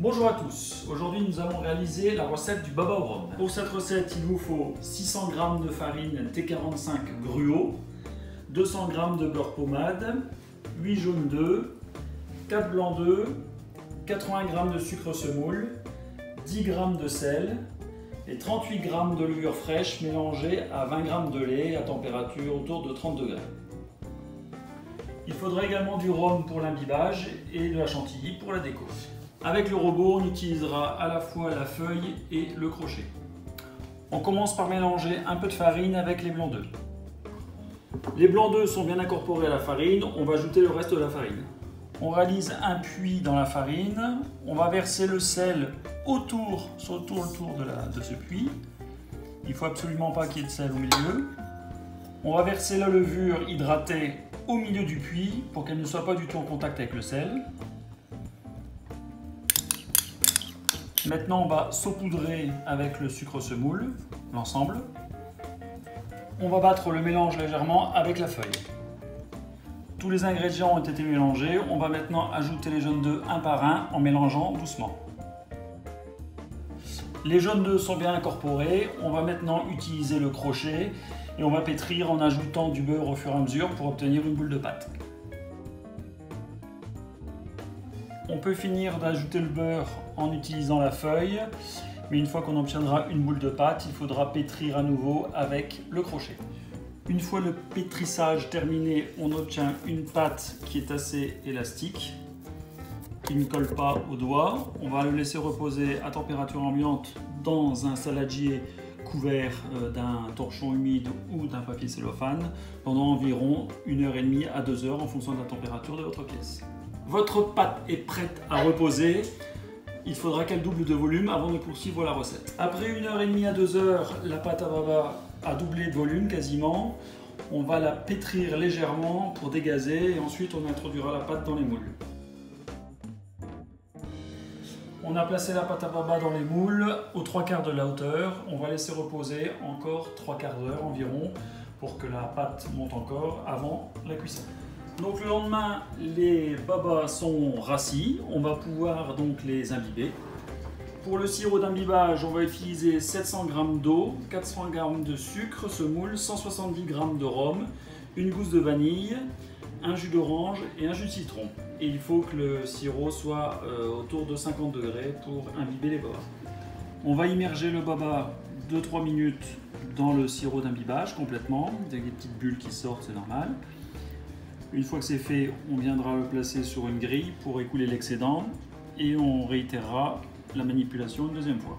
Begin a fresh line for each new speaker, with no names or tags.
Bonjour à tous, aujourd'hui nous allons réaliser la recette du baba au rhum. Pour cette recette, il vous faut 600 g de farine T45 gruau, 200 g de beurre pommade, 8 jaunes d'œufs, 4 blancs d'œufs, 80 g de sucre semoule, 10 g de sel et 38 g de levure fraîche mélangée à 20 g de lait à température autour de 30 degrés. Il faudra également du rhum pour l'imbibage et de la chantilly pour la déco. Avec le robot, on utilisera à la fois la feuille et le crochet. On commence par mélanger un peu de farine avec les blancs d'œufs. Les blancs d'œufs sont bien incorporés à la farine, on va ajouter le reste de la farine. On réalise un puits dans la farine, on va verser le sel autour de ce puits. Il ne faut absolument pas qu'il y ait de sel au milieu. On va verser la levure hydratée au milieu du puits pour qu'elle ne soit pas du tout en contact avec le sel. Maintenant, on va saupoudrer avec le sucre semoule l'ensemble. On va battre le mélange légèrement avec la feuille. Tous les ingrédients ont été mélangés. On va maintenant ajouter les jaunes d'œufs un par un en mélangeant doucement. Les jaunes d'œufs sont bien incorporés. On va maintenant utiliser le crochet et on va pétrir en ajoutant du beurre au fur et à mesure pour obtenir une boule de pâte. On peut finir d'ajouter le beurre en utilisant la feuille, mais une fois qu'on obtiendra une boule de pâte, il faudra pétrir à nouveau avec le crochet. Une fois le pétrissage terminé, on obtient une pâte qui est assez élastique, qui ne colle pas aux doigts. On va le laisser reposer à température ambiante dans un saladier couvert d'un torchon humide ou d'un papier cellophane pendant environ 1h30 à 2 heures en fonction de la température de votre pièce. Votre pâte est prête à reposer. Il faudra qu'elle double de volume avant de poursuivre la recette. Après 1h30 à 2 heures, la pâte à baba a doublé de volume quasiment. On va la pétrir légèrement pour dégazer et ensuite on introduira la pâte dans les moules. On a placé la pâte à baba dans les moules aux 3/4 de la hauteur. On va laisser reposer encore 3/4 d'heure environ pour que la pâte monte encore avant la cuisson. Donc le lendemain, les babas sont rassis. On va pouvoir donc les imbiber. Pour le sirop d'imbibage, on va utiliser 700 g d'eau, 400 g de sucre semoule, 170 g de rhum, une gousse de vanille, un jus d'orange et un jus de citron. Et il faut que le sirop soit autour de 50 degrés pour imbiber les babas. On va immerger le baba 2-3 minutes dans le sirop d'imbibage complètement, avec des petites bulles qui sortent, c'est normal. Une fois que c'est fait, on viendra le placer sur une grille pour écouler l'excédent et on réitérera la manipulation une deuxième fois.